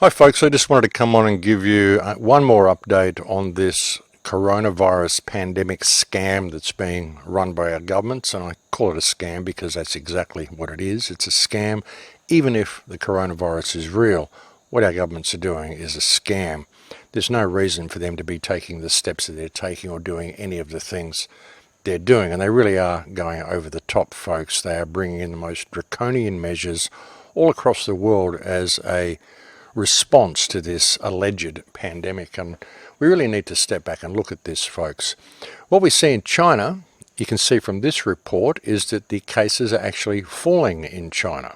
Hi folks, I just wanted to come on and give you one more update on this coronavirus pandemic scam that's being run by our governments, and I call it a scam because that's exactly what it is. It's a scam. Even if the coronavirus is real, what our governments are doing is a scam. There's no reason for them to be taking the steps that they're taking or doing any of the things they're doing, and they really are going over the top, folks. They are bringing in the most draconian measures all across the world as a response to this alleged pandemic, and we really need to step back and look at this, folks. What we see in China, you can see from this report, is that the cases are actually falling in China.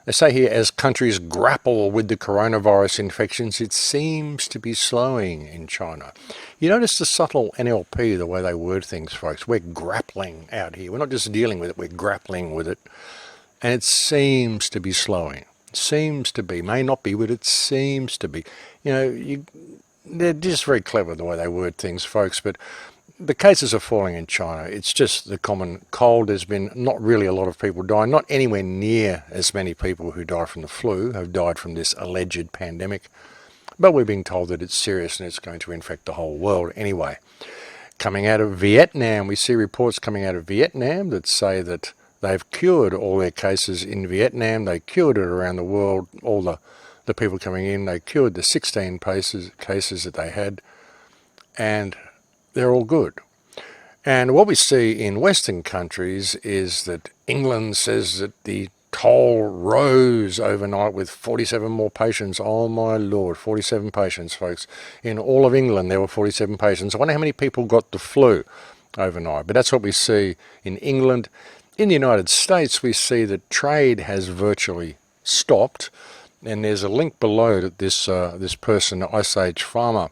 They say here, as countries grapple with the coronavirus infections, it seems to be slowing in China. You notice the subtle NLP, the way they word things, folks. We're grappling out here. We're not just dealing with it, we're grappling with it. And it seems to be slowing. Seems to be, may not be, but it seems to be. They're just very clever the way they word things, folks, but the cases are falling in China. It's just the common cold. There's been not really a lot of people dying, not anywhere near as many people who die from the flu have died from this alleged pandemic, but we're being told that it's serious and it's going to infect the whole world anyway. Coming out of Vietnam, we see reports coming out of Vietnam that say that they've cured all their cases in Vietnam. They cured it around the world, all the people coming in. They cured the 16 cases that they had, and they're all good. And what we see in Western countries is that England says that the toll rose overnight with 47 more patients. Oh my Lord, 47 patients, folks. In all of England, there were 47 patients. I wonder how many people got the flu overnight. But that's what we see in England. In the United States, we see that trade has virtually stopped, and there's a link below that this person, Ice Age Farmer,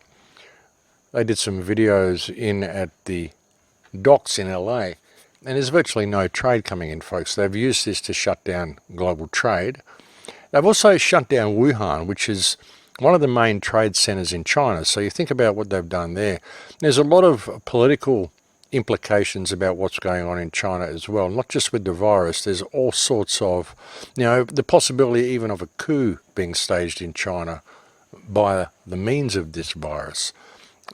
they did some videos in at the docks in LA, and there's virtually no trade coming in, folks. They've used this to shut down global trade. They've also shut down Wuhan, which is one of the main trade centers in China. So you think about what they've done there. There's a lot of political implications about what's going on in China as well, not just with the virus. There's all sorts of, the possibility even of a coup being staged in China by the means of this virus.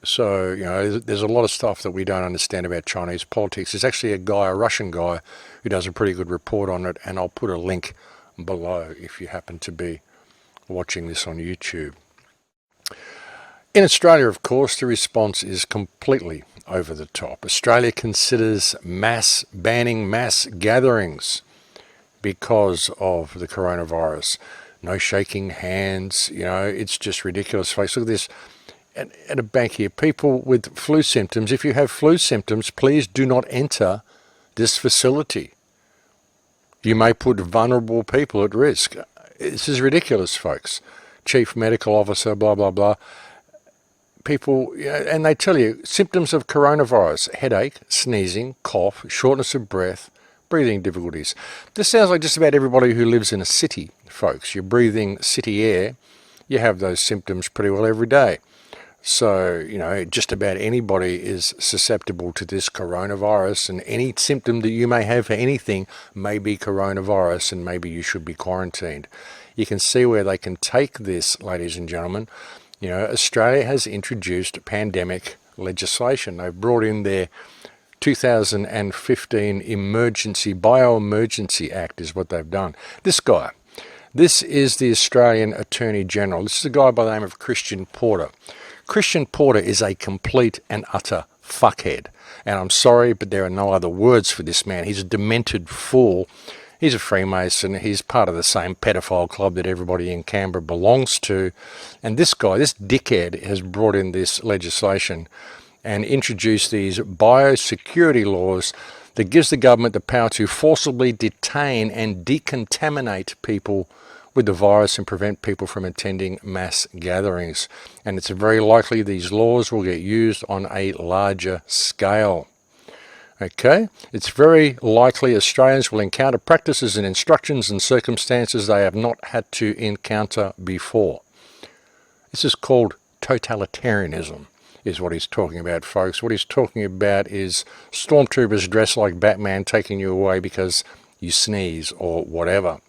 So, there's a lot of stuff that we don't understand about Chinese politics. There's actually a Russian guy, who does a pretty good report on it, and I'll put a link below if you happen to be watching this on YouTube. In Australia, of course, the response is completely over the top. Australia considers banning mass gatherings because of the coronavirus. No shaking hands, it's just ridiculous. Folks, look at this. At a bank here, people with flu symptoms, if you have flu symptoms, please do not enter this facility. You may put vulnerable people at risk. This is ridiculous, folks. Chief Medical Officer, blah, blah, blah. People, and they tell you, symptoms of coronavirus: headache, sneezing, cough, shortness of breath, breathing difficulties. This sounds like just about everybody who lives in a city, folks. You're breathing city air, you have those symptoms pretty well every day. So, just about anybody is susceptible to this coronavirus, and any symptom that you may have for anything may be coronavirus, and maybe you should be quarantined. You can see where they can take this, ladies and gentlemen. Australia has introduced pandemic legislation. They've brought in their 2015 Bioemergency Act is what they've done. This is the Australian Attorney General. This is a guy by the name of Christian Porter. Christian Porter is a complete and utter fuckhead. And I'm sorry, but there are no other words for this man. He's a demented fool. He's a Freemason. He's part of the same pedophile club that everybody in Canberra belongs to. And this dickhead, has brought in this legislation and introduced these biosecurity laws that gives the government the power to forcibly detain and decontaminate people with the virus and prevent people from attending mass gatherings. And it's very likely these laws will get used on a larger scale. Okay, it's very likely Australians will encounter practices and instructions and circumstances they have not had to encounter before. This is called totalitarianism, is what he's talking about, folks. What he's talking about is stormtroopers dressed like Batman taking you away because you sneeze or whatever.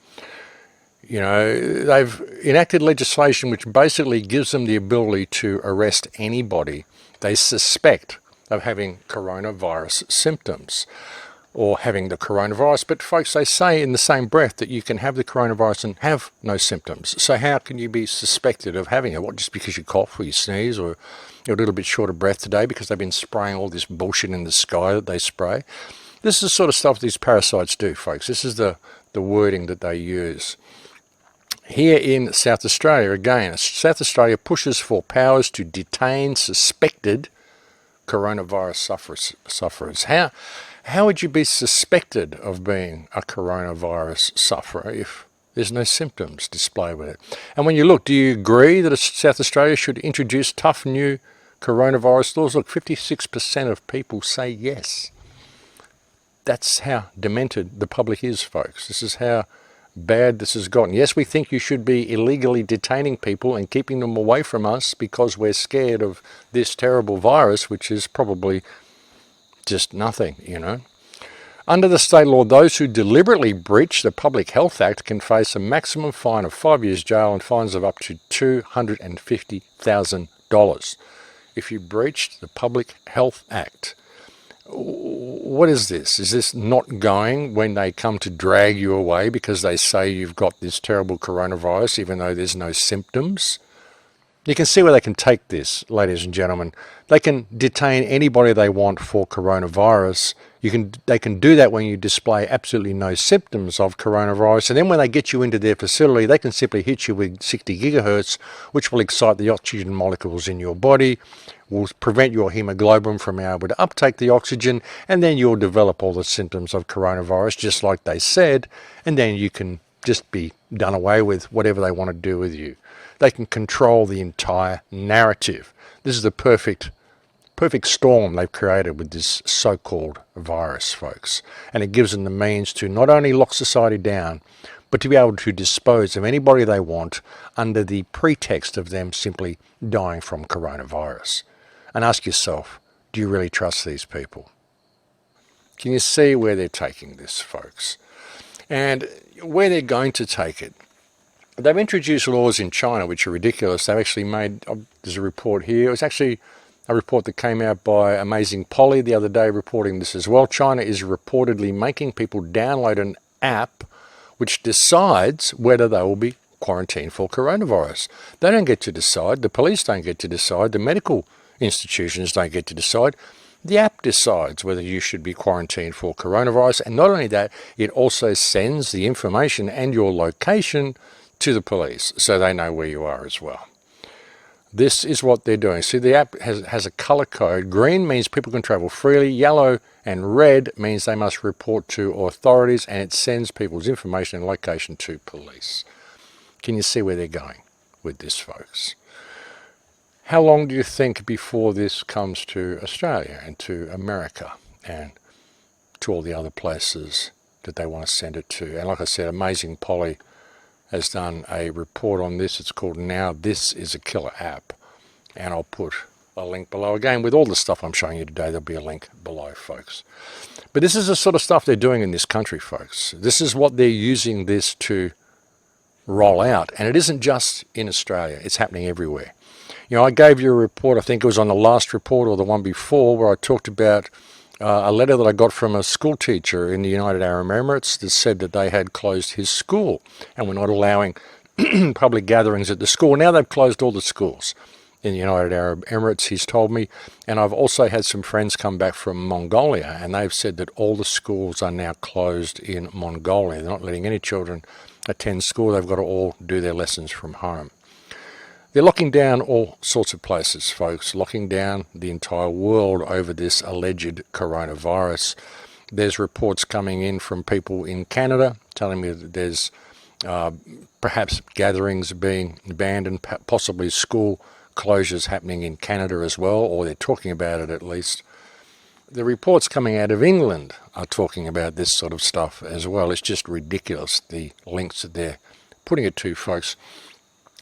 they've enacted legislation which basically gives them the ability to arrest anybody they suspect of having coronavirus symptoms or having the coronavirus. But folks, they say in the same breath that you can have the coronavirus and have no symptoms. So how can you be suspected of having it? What, just because you cough or you sneeze or you're a little bit short of breath today because they've been spraying all this bullshit in the sky that they spray? This is the sort of stuff these parasites do, folks. This is the wording that they use. Here in South Australia, again, South Australia pushes for powers to detain suspected coronavirus sufferers. How would you be suspected of being a coronavirus sufferer if there's no symptoms displayed with it? And when you look, do you agree that South Australia should introduce tough new coronavirus laws? Look, 56% of people say yes. That's how demented the public is, folks. This is how bad this has gotten. Yes, we think you should be illegally detaining people and keeping them away from us because we're scared of this terrible virus, which is probably just nothing, Under the state law, those who deliberately breach the Public Health Act can face a maximum fine of 5 years jail and fines of up to $250,000. If you breached the Public Health Act, what is this? Is this not going when they come to drag you away because they say you've got this terrible coronavirus even though there's no symptoms? You can see where they can take this, ladies and gentlemen. They can detain anybody they want for coronavirus. They can do that when you display absolutely no symptoms of coronavirus. And then when they get you into their facility, they can simply hit you with 60 gigahertz, which will excite the oxygen molecules in your body, will prevent your hemoglobin from being able to uptake the oxygen, and then you'll develop all the symptoms of coronavirus, just like they said, and then you can just be done away with whatever they want to do with you. They can control the entire narrative. This is the perfect storm they've created with this so-called virus, folks. And it gives them the means to not only lock society down, but to be able to dispose of anybody they want under the pretext of them simply dying from coronavirus. And ask yourself, do you really trust these people? Can you see where they're taking this, folks? And where they're going to take it. They've introduced laws in China which are ridiculous. They've actually made, there's a report here, it was actually a report that came out by Amazing Polly the other day reporting this as well. China is reportedly making people download an app which decides whether they will be quarantined for coronavirus. They don't get to decide, the police don't get to decide, the medical institutions don't get to decide. The app decides whether you should be quarantined for coronavirus, and not only that, it also sends the information and your location to the police so they know where you are as well. This is what they're doing. See, the app has a color code. Green means people can travel freely. Yellow and red means they must report to authorities, and it sends people's information and location to police. Can you see where they're going with this, folks? How long do you think before this comes to Australia and to America and to all the other places that they want to send it to? And like I said, Amazing Polly has done a report on this. It's called Now This Is a Killer App. And I'll put a link below. Again, with all the stuff I'm showing you today, there'll be a link below, folks. But this is the sort of stuff they're doing in this country, folks. This is what they're using this to roll out. And it isn't just in Australia. It's happening everywhere. I gave you a report, I think it was on the last report or the one before, where I talked about a letter that I got from a school teacher in the United Arab Emirates that said that they had closed his school and were not allowing public gatherings at the school. Now they've closed all the schools in the United Arab Emirates, he's told me. And I've also had some friends come back from Mongolia, and they've said that all the schools are now closed in Mongolia. They're not letting any children attend school. They've got to all do their lessons from home. They're locking down all sorts of places, folks, locking down the entire world over this alleged coronavirus. There's reports coming in from people in Canada telling me that there's perhaps gatherings being banned and possibly school closures happening in Canada as well, or they're talking about it at least. The reports coming out of England are talking about this sort of stuff as well. It's just ridiculous, the links that they're putting it to, folks.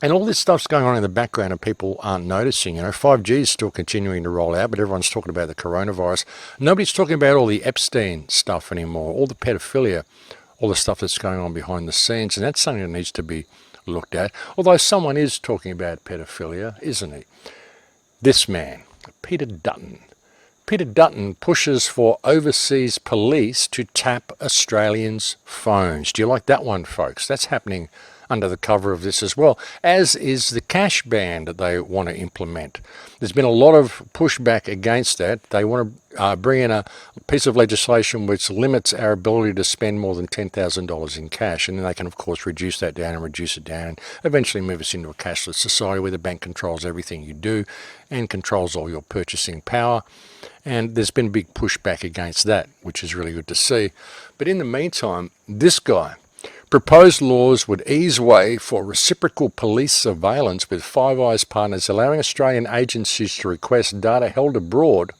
And all this stuff's going on in the background and people aren't noticing. 5G is still continuing to roll out, but everyone's talking about the coronavirus. Nobody's talking about all the Epstein stuff anymore, all the pedophilia, all the stuff that's going on behind the scenes, and that's something that needs to be looked at. Although someone is talking about pedophilia, isn't he? This man, Peter Dutton. Peter Dutton pushes for overseas police to tap Australians' phones. Do you like that one, folks? That's happening under the cover of this as well, as is the Cashban that they want to implement. There's been a lot of pushback against that. They want to bring in a piece of legislation which limits our ability to spend more than $10,000 in cash, and then they can, of course, reduce that down and reduce it down, and eventually move us into a cashless society where the bank controls everything you do and controls all your purchasing power. And there's been a big pushback against that, which is really good to see. But in the meantime, this guy, proposed laws would ease way for reciprocal police surveillance with Five Eyes partners, allowing Australian agencies to request data held abroad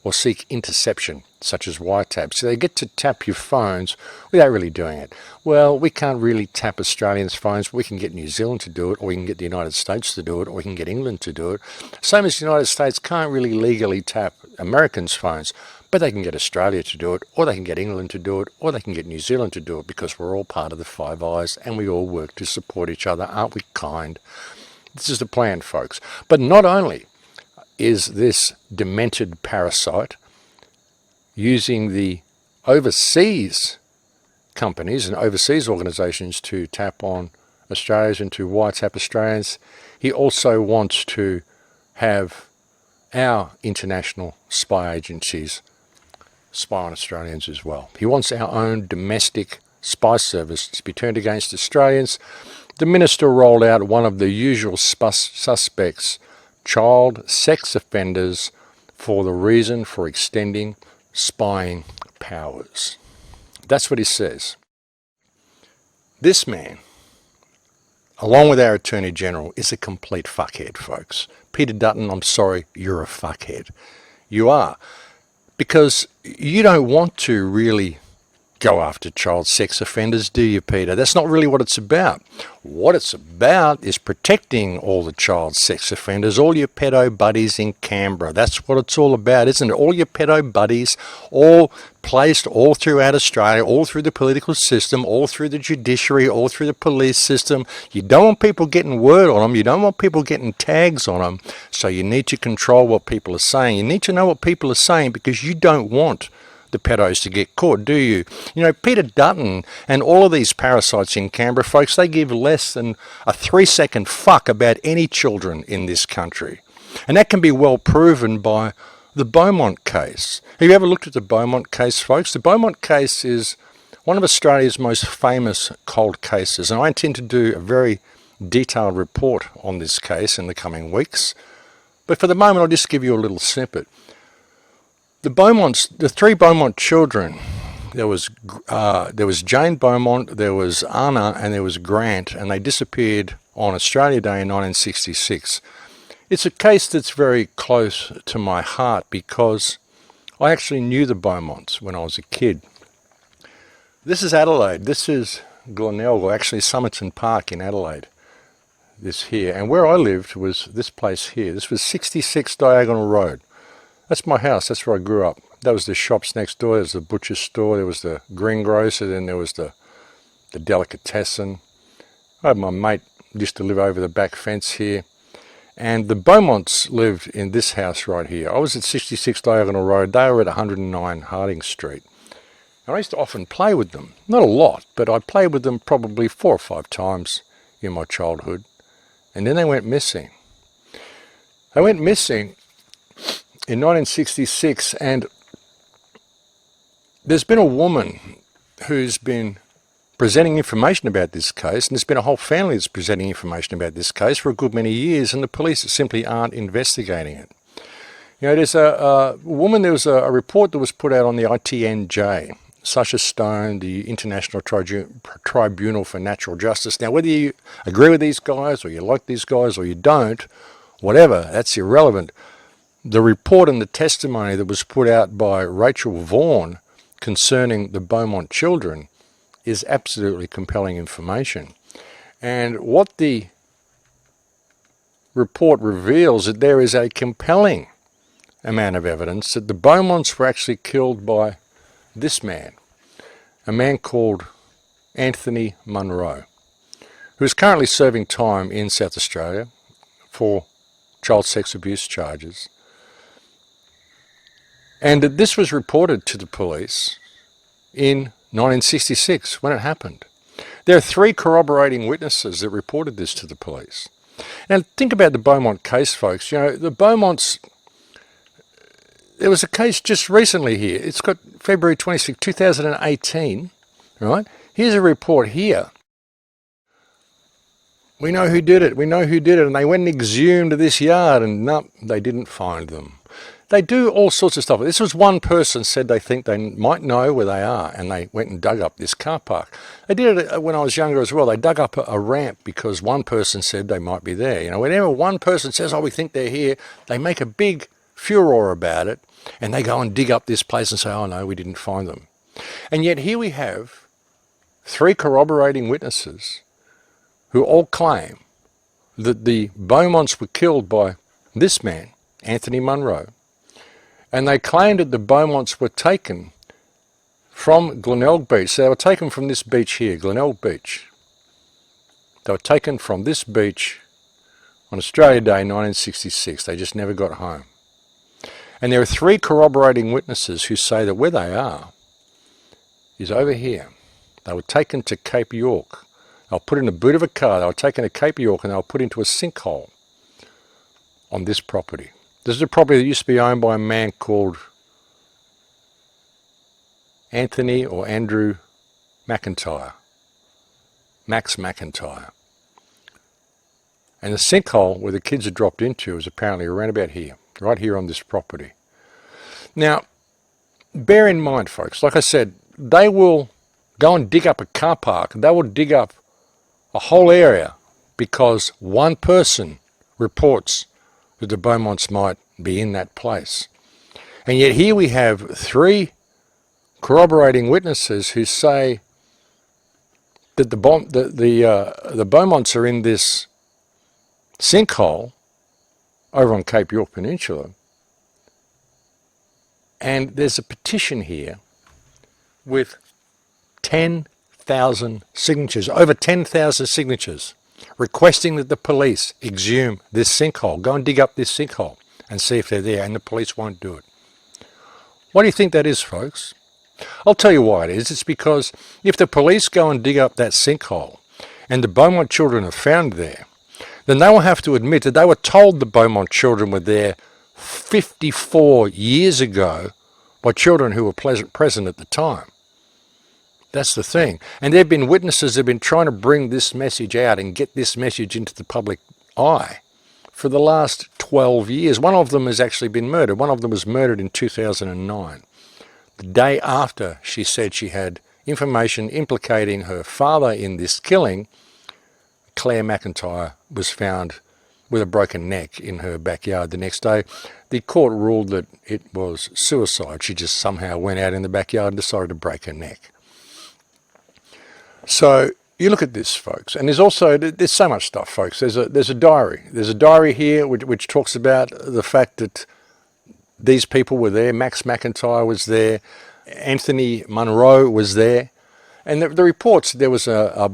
or seek interception, such as wiretaps. So they get to tap your phones without really doing it. Well, we can't really tap Australians' phones. We can get New Zealand to do it, or we can get the United States to do it, or we can get England to do it. Same as the United States can't really legally tap Americans' phones, but they can get Australia to do it, or they can get England to do it, or they can get New Zealand to do it, because we're all part of the Five Eyes and we all work to support each other. Aren't we kind? This is the plan, folks. But not only is this demented parasite using the overseas companies and overseas organisations to tap on Australians and to wiretap Australians, he also wants to have our international spy agencies spy on Australians as well. He wants our own domestic spy service to be turned against Australians. The minister rolled out one of the usual suspects, child sex offenders, for the reason for extending spying powers. That's what he says. This man, along with our Attorney General, is a complete fuckhead, folks. Peter Dutton, I'm sorry, you're a fuckhead. You are. Because you don't want to really go after child sex offenders, do you, Peter? That's not really what it's about. What it's about is protecting all the child sex offenders, all your pedo buddies in Canberra. That's what it's all about, isn't it? All your pedo buddies, all placed all throughout Australia, all through the political system, all through the judiciary, all through the police system. You don't want people getting word on them. You don't want people getting tags on them. So you need to control what people are saying. You need to know what people are saying, because you don't want the pedos to get caught, do you? You know, Peter Dutton and all of these parasites in Canberra, folks, they give less than a 3-second fuck about any children in this country. And that can be well proven by the Beaumont case. Have you ever looked at the Beaumont case, folks? The Beaumont case is one of Australia's most famous cold cases, and I intend to do a very detailed report on this case in the coming weeks. But for the moment, I'll just give you a little snippet. The three Beaumont children, there was Jane Beaumont, there was Anna, and there was Grant, and they disappeared on Australia Day in 1966. It's a case that's very close to my heart, because I actually knew the Beaumonts when I was a kid. This is Adelaide. This is Glenelg, actually Somerton Park in Adelaide. This here. And where I lived was this place here. This was 66 Diagonal Road. That's my house. That's where I grew up. That was the shops next door. There was the butcher's store. There was the greengrocer. Then there was the delicatessen. I had my mate used to live over the back fence here. And the Beaumonts lived in this house right here. I was at 66 Diagonal Road. They were at 109 Harding Street. And I used to often play with them. Not a lot, but I played with them probably 4 or 5 times in my childhood. And then they went missing. They went missing in 1966, and there's been a woman who's been presenting information about this case, and there's been a whole family that's presenting information about this case for a good many years, and the police simply aren't investigating it. You know, there's a woman, there was a report that was put out on the ITNJ, Sasha Stone, the International Tribunal for Natural Justice. Now, whether you agree with these guys, or you like these guys, or you don't, whatever, that's irrelevant. The report and the testimony that was put out by Rachel Vaughan concerning the Beaumont children is absolutely compelling information. And what the report reveals is that there is a compelling amount of evidence that the Beaumonts were actually killed by this man, a man called Anthony Munro, who is currently serving time in South Australia for child sex abuse charges. And this was reported to the police in 1966 when it happened. There are 3 corroborating witnesses that reported this to the police. Now think about the Beaumont case, folks. You know, the Beaumonts, there was a case just recently here. It's got February 26, 2018, right? Here's a report here. We know who did it. We know who did it. And they went and exhumed this yard, and no, they didn't find them. They do all sorts of stuff. This was one person said they think they might know where they are, and they went and dug up this car park. They did it when I was younger as well. They dug up a ramp because one person said they might be there. You know, whenever one person says, oh, we think they're here, they make a big furor about it, and they go and dig up this place and say, oh, no, we didn't find them. And yet here we have 3 corroborating witnesses who all claim that the Beaumonts were killed by this man, Anthony Munro, and they claimed that the Beaumonts were taken from Glenelg Beach. So they were taken from this beach here, Glenelg Beach. They were taken from this beach on Australia Day 1966. They just never got home. And there are 3 corroborating witnesses who say that where they are is over here. They were taken to Cape York. They were put in the boot of a car. They were taken to Cape York and they were put into a sinkhole on this property. This is a property that used to be owned by a man called Anthony or Andrew McIntyre, Max McIntyre. And the sinkhole where the kids had dropped into is apparently around about here, right here on this property. Now, bear in mind, folks, like I said, they will go and dig up a car park. They will dig up a whole area because one person reports that the Beaumonts might be in that place. And yet here we have 3 corroborating witnesses who say that the Beaumonts are in this sinkhole over on Cape York Peninsula. And there's a petition here with 10,000 signatures, over 10,000 signatures, requesting that the police exhume this sinkhole, go and dig up this sinkhole and see if they're there, and the police won't do it. Why do you think that is, folks? I'll tell you why it is. It's because if the police go and dig up that sinkhole and the Beaumont children are found there, then they will have to admit that they were told the Beaumont children were there 54 years ago by children who were present at the time. That's the thing. And there have been witnesses that have been trying to bring this message out and get this message into the public eye for the last 12 years. One of them has actually been murdered. One of them was murdered in 2009. The day after she said she had information implicating her father in this killing, Claire McIntyre was found with a broken neck in her backyard the next day. The court ruled that it was suicide. She just somehow went out in the backyard and decided to break her neck. So you look at this, folks, and there's so much stuff, folks. There's a diary. There's a diary here which talks about the fact that these people were there. Max McIntyre was there. Anthony Munro was there. And the reports, there was a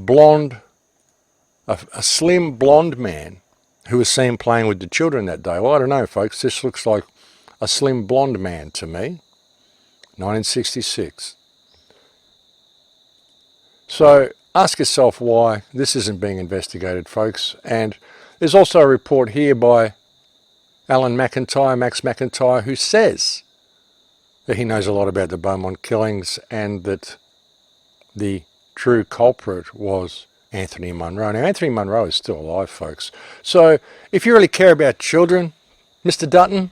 slim blonde man who was seen playing with the children that day. Well, I don't know, folks. This looks like a slim blonde man to me. 1966. So ask yourself why this isn't being investigated, folks. And there's also a report here by Alan McIntyre, Max McIntyre, who says that he knows a lot about the Beaumont killings and that the true culprit was Anthony Munro. Now, Anthony Munro is still alive, folks. So if you really care about children, Mr. Dutton,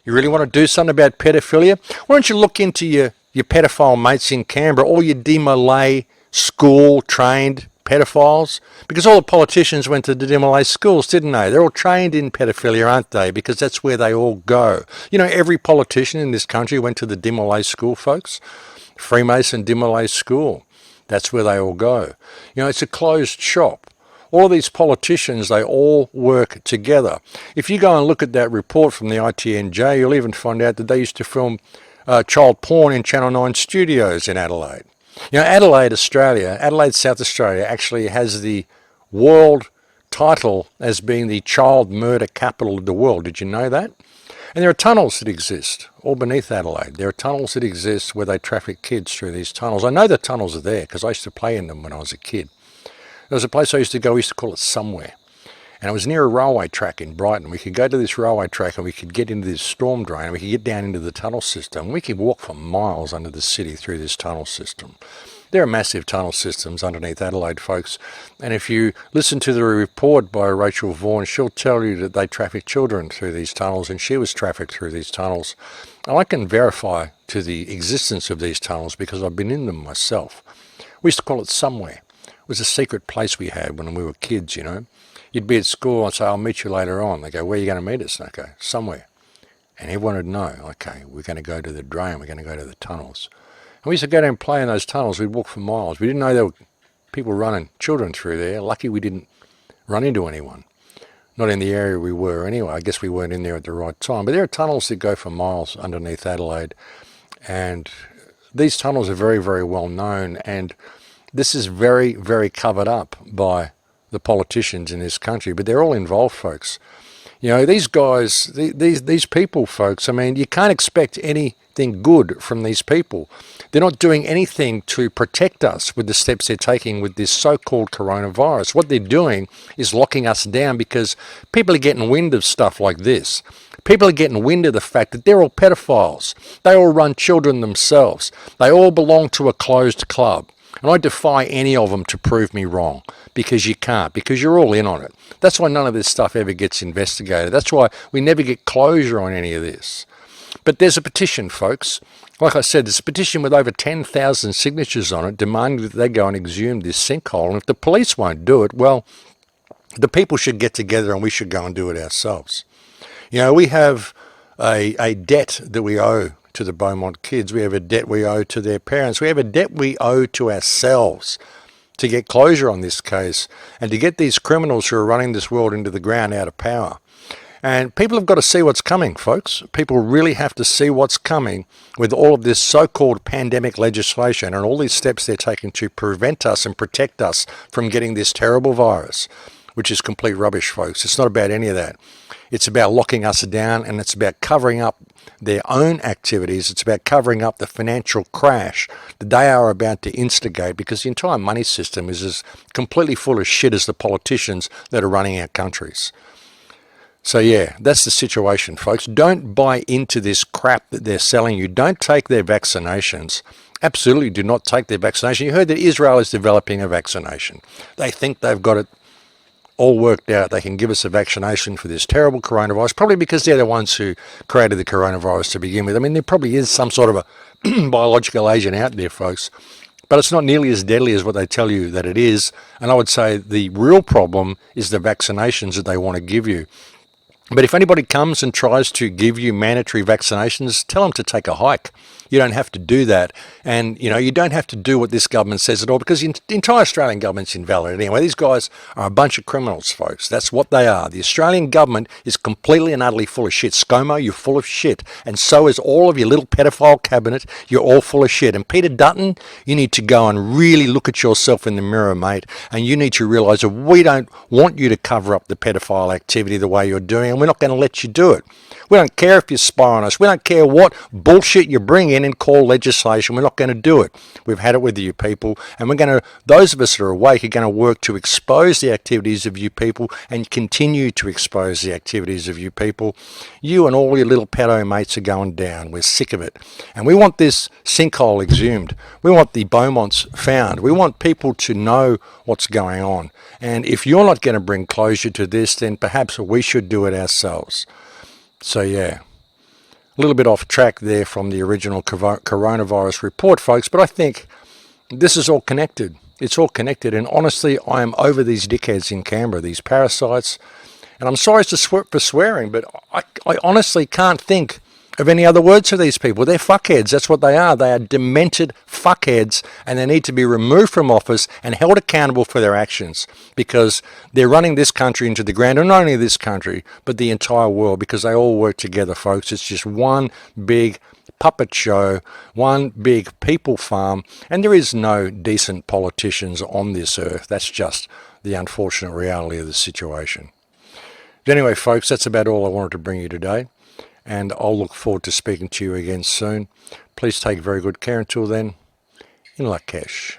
you really want to do something about pedophilia, why don't you look into your pedophile mates in Canberra, all your de Molay school-trained pedophiles? Because all the politicians went to the de Molay schools, didn't they? They're all trained in pedophilia, aren't they? Because that's where they all go. You know, every politician in this country went to the de Molay school, folks. Freemason de Molay school. That's where they all go. You know, it's a closed shop. All of these politicians, they all work together. If you go and look at that report from the ITNJ, you'll even find out that they used to film child porn in Channel 9 studios in Adelaide. You know, Adelaide, Australia, Adelaide, South Australia actually has the world title as being the child murder capital of the world. Did you know that? And there are tunnels that exist all beneath Adelaide. There are tunnels that exist where they traffic kids through these tunnels. I know the tunnels are there because I used to play in them when I was a kid. There was a place I used to go, we used to call it Somewhere. And it was near a railway track in Brighton. We could go to this railway track and we could get into this storm drain and we could get down into the tunnel system. We could walk for miles under the city through this tunnel system. There are massive tunnel systems underneath Adelaide, folks. And if you listen to the report by Rachel Vaughan, she'll tell you that they traffic children through these tunnels, and she was trafficked through these tunnels. And I can verify to the existence of these tunnels because I've been in them myself. We used to call it Somewhere. It was a secret place we had when we were kids, you know. You'd be at school and say, I'll meet you later on. They go, where are you going to meet us? And I go, Somewhere. And everyone would know, okay, we're going to go to the drain, we're going to go to the tunnels. And we used to go down and play in those tunnels. We'd walk for miles. We didn't know there were people running children through there. Lucky we didn't run into anyone. Not in the area we were anyway. I guess we weren't in there at the right time. But there are tunnels that go for miles underneath Adelaide. And these tunnels are very, very well known. And this is very, very covered up by the politicians in this country. But they're all involved, folks. You know, these guys, these people, folks, I mean, you can't expect anything good from these people. They're not doing anything to protect us with the steps they're taking with this so-called coronavirus. What they're doing is locking us down because people are getting wind of stuff like this. People are getting wind of the fact that they're all pedophiles. They all run children themselves. They all belong to a closed club. And I defy any of them to prove me wrong, because you can't, because you're all in on it. That's why none of this stuff ever gets investigated. That's why we never get closure on any of this. But there's a petition, folks. Like I said, there's a petition with over 10,000 signatures on it demanding that they go and exhume this sinkhole. And if the police won't do it, well, the people should get together and we should go and do it ourselves. You know, we have a debt that we owe to the Beaumont kids. We have a debt we owe to their parents. We have a debt we owe to ourselves to get closure on this case and to get these criminals who are running this world into the ground out of power. And people have got to see what's coming, folks. People really have to see what's coming with all of this so-called pandemic legislation and all these steps they're taking to prevent us and protect us from getting this terrible virus, which is complete rubbish, folks. It's not about any of that. It's about locking us down, and it's about covering up their own activities. It's about covering up the financial crash that they are about to instigate, because the entire money system is as completely full of shit as the politicians that are running our countries. So yeah, that's the situation, folks. Don't buy into this crap that they're selling you. Don't take their vaccinations. Absolutely do not take their vaccination. You heard that Israel is developing a vaccination. They think they've got it all worked out. They can give us a vaccination for this terrible coronavirus, probably because they're the ones who created the coronavirus to begin with. I mean, there probably is some sort of a biological agent out there, folks, but it's not nearly as deadly as what they tell you that it is. And I would say the real problem is the vaccinations that they want to give you. But if anybody comes and tries to give you mandatory vaccinations, tell them to take a hike. You don't have to do that. And, you know, you don't have to do what this government says at all, because the entire Australian government's invalid anyway. These guys are a bunch of criminals, folks. That's what they are. The Australian government is completely and utterly full of shit. ScoMo, you're full of shit. And so is all of your little pedophile cabinet. You're all full of shit. And Peter Dutton, you need to go and really look at yourself in the mirror, mate. And you need to realise that we don't want you to cover up the pedophile activity the way you're doing, and we're not going to let you do it. We don't care if you spy on us. We don't care what bullshit you bring in and call legislation. We're not going to do it. We've had it with you people. And we're going to, those of us that are awake are going to work to expose the activities of you people and continue to expose the activities of you people. You and all your little pedo mates are going down. We're sick of it. And we want this sinkhole exhumed. We want the Beaumonts found. We want people to know what's going on. And if you're not going to bring closure to this, then perhaps we should do it ourselves. So yeah, a little bit off track there from the original coronavirus report, folks, but I think this is all connected. It's all connected, and honestly, I am over these dickheads in Canberra, these parasites, and I'm sorry for swearing, but I honestly can't think of any other words for these people. They're fuckheads. That's what they are. They are demented fuckheads, and they need to be removed from office and held accountable for their actions, because they're running this country into the ground, and not only this country, but the entire world, because they all work together, folks. It's just one big puppet show, one big people farm, and there is no decent politicians on this earth. That's just the unfortunate reality of the situation. But anyway, folks, that's about all I wanted to bring you today, and I'll look forward to speaking to you again soon. Please take very good care. Until then, in Lakesh.